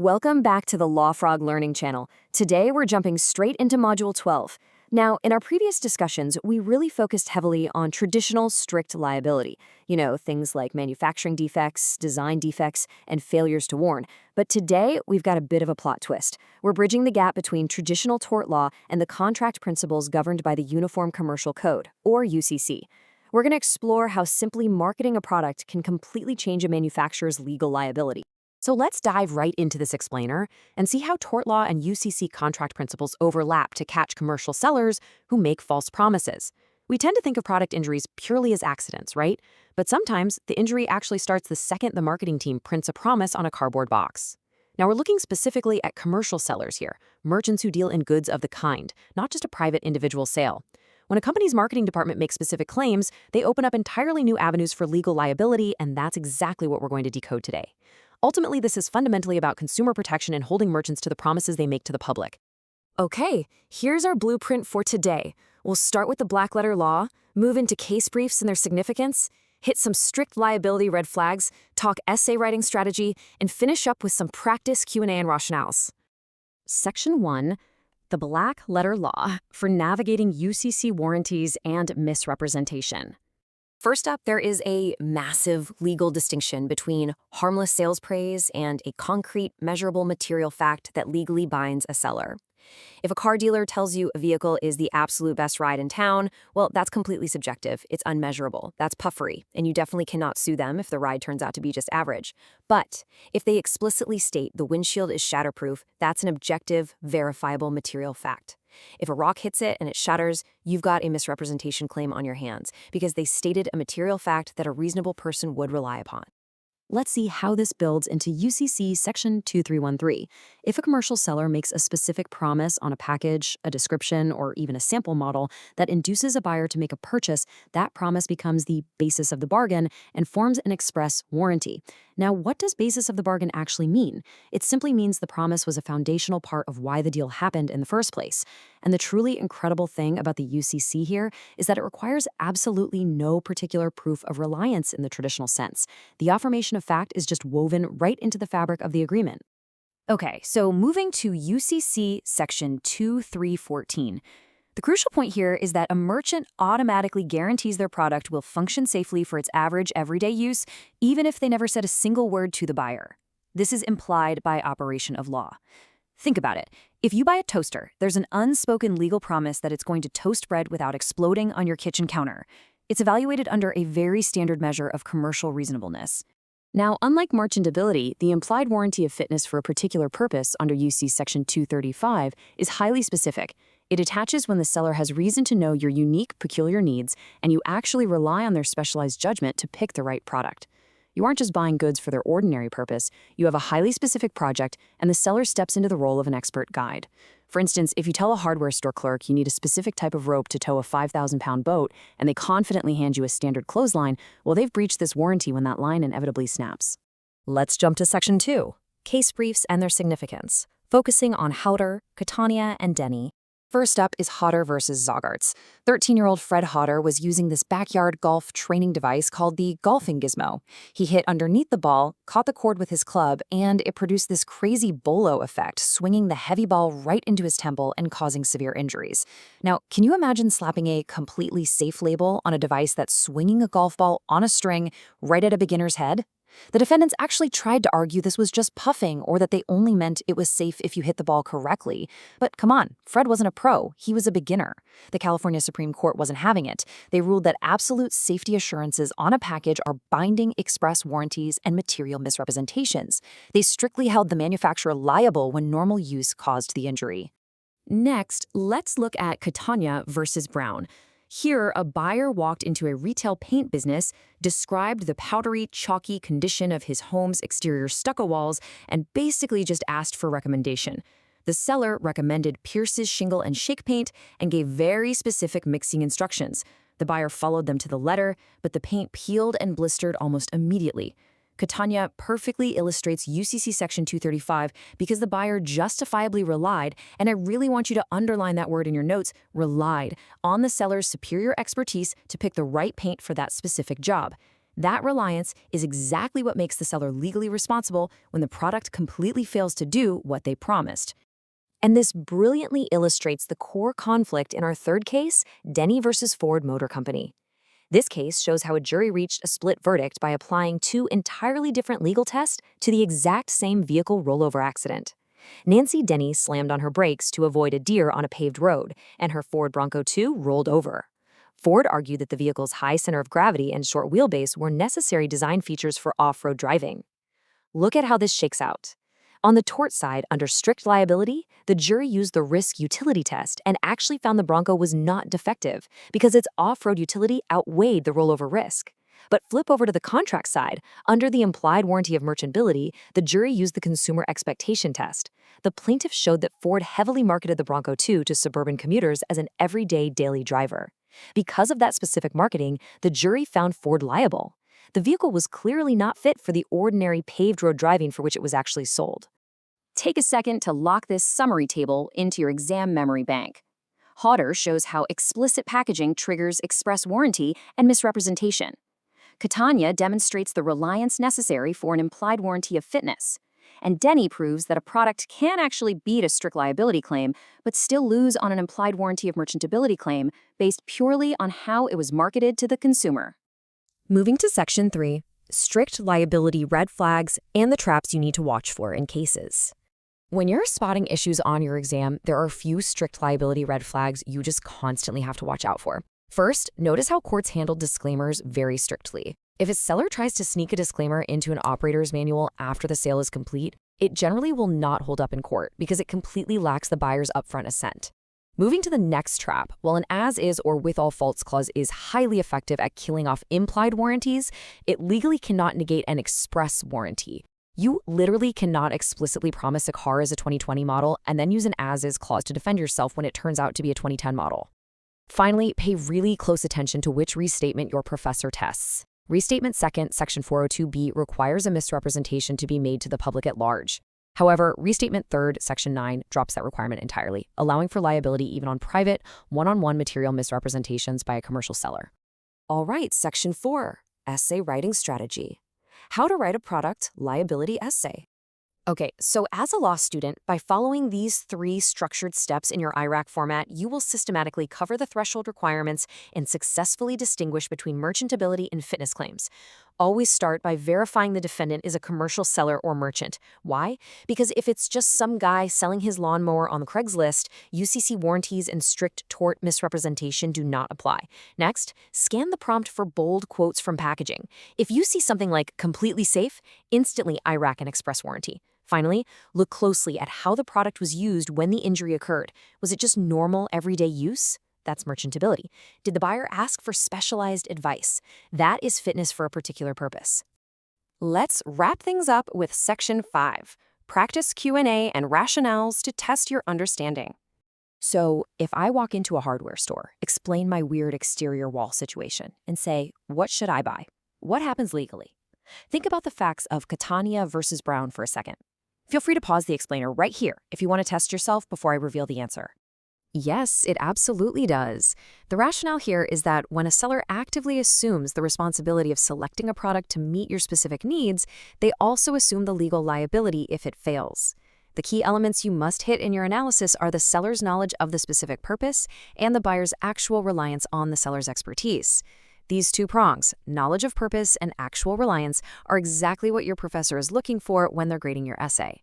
Welcome back to the Law Frog Learning Channel. Today we're jumping straight into Module 12. Now, in our previous discussions, we really focused heavily on traditional strict liability. Things like manufacturing defects, design defects, and failures to warn. But today, we've got a bit of a plot twist. We're bridging the gap between traditional tort law and the contract principles governed by the Uniform Commercial Code, or UCC. We're going to explore how simply marketing a product can completely change a manufacturer's legal liability. So let's dive right into this explainer and see how tort law and UCC contract principles overlap to catch commercial sellers who make false promises. We tend to think of product injuries purely as accidents, right? But sometimes the injury actually starts the second the marketing team prints a promise on a cardboard box. Now we're looking specifically at commercial sellers here, merchants who deal in goods of the kind, not just a private individual sale. When a company's marketing department makes specific claims, they open up entirely new avenues for legal liability, and that's exactly what we're going to decode today. Ultimately, this is fundamentally about consumer protection and holding merchants to the promises they make to the public. Okay, here's our blueprint for today. We'll start with the black letter law, move into case briefs and their significance, hit some strict liability red flags, talk essay writing strategy, and finish up with some practice Q&A and rationales. Section 1, the black letter law for navigating UCC warranties and misrepresentation. First up, there is a massive legal distinction between harmless sales praise and a concrete, measurable material fact that legally binds a seller. If a car dealer tells you a vehicle is the absolute best ride in town, well, that's completely subjective. It's unmeasurable. That's puffery, and you definitely cannot sue them if the ride turns out to be just average. But if they explicitly state the windshield is shatterproof, that's an objective, verifiable material fact. If a rock hits it and it shatters, you've got a misrepresentation claim on your hands because they stated a material fact that a reasonable person would rely upon. Let's see how this builds into UCC Section 2313. If a commercial seller makes a specific promise on a package, a description, or even a sample model that induces a buyer to make a purchase, that promise becomes the basis of the bargain and forms an express warranty. Now, what does basis of the bargain actually mean? It simply means the promise was a foundational part of why the deal happened in the first place. And the truly incredible thing about the UCC here is that it requires absolutely no particular proof of reliance in the traditional sense. The affirmation of fact is just woven right into the fabric of the agreement. Okay, so moving to UCC Section 2314. The crucial point here is that a merchant automatically guarantees their product will function safely for its average everyday use, even if they never said a single word to the buyer. This is implied by operation of law. Think about it. If you buy a toaster, there's an unspoken legal promise that it's going to toast bread without exploding on your kitchen counter. It's evaluated under a very standard measure of commercial reasonableness. Now, unlike merchantability, the implied warranty of fitness for a particular purpose under UC Section 235 is highly specific. It attaches when the seller has reason to know your unique, peculiar needs, and you actually rely on their specialized judgment to pick the right product. You aren't just buying goods for their ordinary purpose, you have a highly specific project, and the seller steps into the role of an expert guide. For instance, if you tell a hardware store clerk you need a specific type of rope to tow a 5,000-pound boat, and they confidently hand you a standard clothesline, well, they've breached this warranty when that line inevitably snaps. Let's jump to Section 2, case briefs and their significance, focusing on Hauter, Catania, and Denny. First up is Hauter versus Zogarts. 13-year-old Fred Hauter was using this backyard golf training device called the golfing gizmo. He hit underneath the ball, caught the cord with his club, and it produced this crazy bolo effect, swinging the heavy ball right into his temple and causing severe injuries. Now, can you imagine slapping a completely safe label on a device that's swinging a golf ball on a string right at a beginner's head? The defendants actually tried to argue this was just puffing or that they only meant it was safe if you hit the ball correctly. But come on, Fred wasn't a pro, he was a beginner. The California Supreme Court wasn't having it. They ruled that absolute safety assurances on a package are binding express warranties and material misrepresentations. They strictly held the manufacturer liable when normal use caused the injury. Next, let's look at Catania versus Brown. Here, a buyer walked into a retail paint business, described the powdery, chalky condition of his home's exterior stucco walls, and basically just asked for recommendation. The seller recommended Pierce's shingle and shake paint and gave very specific mixing instructions. The buyer followed them to the letter, but the paint peeled and blistered almost immediately. Catania perfectly illustrates UCC Section 235 because the buyer justifiably relied, and I really want you to underline that word in your notes, relied, on the seller's superior expertise to pick the right paint for that specific job. That reliance is exactly what makes the seller legally responsible when the product completely fails to do what they promised. And this brilliantly illustrates the core conflict in our third case, Denny versus Ford Motor Company. This case shows how a jury reached a split verdict by applying two entirely different legal tests to the exact same vehicle rollover accident. Nancy Denny slammed on her brakes to avoid a deer on a paved road, and her Ford Bronco 2 rolled over. Ford argued that the vehicle's high center of gravity and short wheelbase were necessary design features for off-road driving. Look at how this shakes out. On the tort side, under strict liability, the jury used the risk utility test and actually found the Bronco was not defective because its off-road utility outweighed the rollover risk. But flip over to the contract side. Under the implied warranty of merchantability, the jury used the consumer expectation test. The plaintiff showed that Ford heavily marketed the Bronco 2 to suburban commuters as an everyday daily driver. Because of that specific marketing, the jury found Ford liable. The vehicle was clearly not fit for the ordinary paved road driving for which it was actually sold. Take a second to lock this summary table into your exam memory bank. Hauter shows how explicit packaging triggers express warranty and misrepresentation. Catania demonstrates the reliance necessary for an implied warranty of fitness. And Denny proves that a product can actually beat a strict liability claim, but still lose on an implied warranty of merchantability claim based purely on how it was marketed to the consumer. Moving to Section 3, strict liability red flags and the traps you need to watch for in cases. When you're spotting issues on your exam, there are a few strict liability red flags you just constantly have to watch out for. First, notice how courts handle disclaimers very strictly. If a seller tries to sneak a disclaimer into an operator's manual after the sale is complete, it generally will not hold up in court because it completely lacks the buyer's upfront assent. Moving to the next trap, while an as-is or with all faults clause is highly effective at killing off implied warranties, it legally cannot negate an express warranty. You literally cannot explicitly promise a car is a 2020 model and then use an as-is clause to defend yourself when it turns out to be a 2010 model. Finally, pay really close attention to which restatement your professor tests. Restatement Second, Section 402B requires a misrepresentation to be made to the public at large. However, Restatement Third, Section 9 drops that requirement entirely, allowing for liability even on private, one-on-one material misrepresentations by a commercial seller. All right, Section 4, Essay Writing Strategy. How to write a product liability essay. Okay, so as a law student, by following these 3 structured steps in your IRAC format, you will systematically cover the threshold requirements and successfully distinguish between merchantability and fitness claims. Always start by verifying the defendant is a commercial seller or merchant. Why? Because if it's just some guy selling his lawnmower on the Craigslist, UCC warranties and strict tort misrepresentation do not apply. Next, scan the prompt for bold quotes from packaging. If you see something like completely safe, instantly IRAC and express warranty. Finally, look closely at how the product was used when the injury occurred. Was it just normal, everyday use? That's merchantability. Did the buyer ask for specialized advice? That is fitness for a particular purpose. Let's wrap things up with Section 5, practice Q&A and rationales to test your understanding. So, if I walk into a hardware store, explain my weird exterior wall situation, and say, what should I buy? What happens legally? Think about the facts of Catania versus Brown for a second. Feel free to pause the explainer right here if you want to test yourself before I reveal the answer. Yes, it absolutely does. The rationale here is that when a seller actively assumes the responsibility of selecting a product to meet your specific needs, they also assume the legal liability if it fails. The key elements you must hit in your analysis are the seller's knowledge of the specific purpose and the buyer's actual reliance on the seller's expertise. These 2 prongs, knowledge of purpose and actual reliance, are exactly what your professor is looking for when they're grading your essay.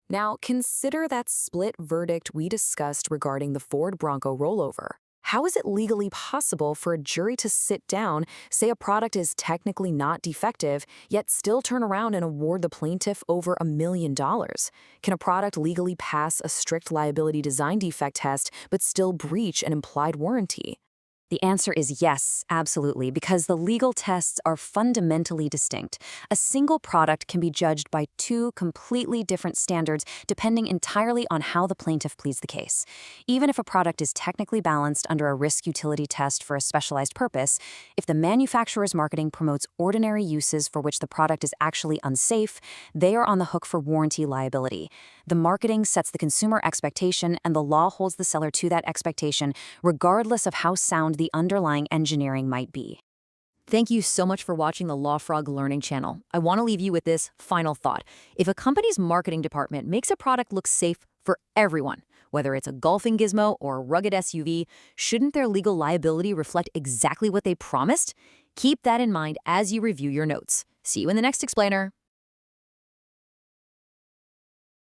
Now, consider that split verdict we discussed regarding the Ford Bronco rollover. How is it legally possible for a jury to sit down, say a product is technically not defective, yet still turn around and award the plaintiff over $1 million? Can a product legally pass a strict liability design defect test but still breach an implied warranty? The answer is yes, absolutely, because the legal tests are fundamentally distinct. A single product can be judged by 2 completely different standards depending entirely on how the plaintiff pleads the case. Even if a product is technically balanced under a risk utility test for a specialized purpose, if the manufacturer's marketing promotes ordinary uses for which the product is actually unsafe, they are on the hook for warranty liability. The marketing sets the consumer expectation, and the law holds the seller to that expectation, regardless of how sound the underlying engineering might be. Thank you so much for watching the Law Frog Learning channel. I want to leave you with this final thought. If a company's marketing department makes a product look safe for everyone, whether it's a golfing gizmo or a rugged SUV, shouldn't their legal liability reflect exactly what they promised? Keep that in mind as you review your notes. See you in the next explainer.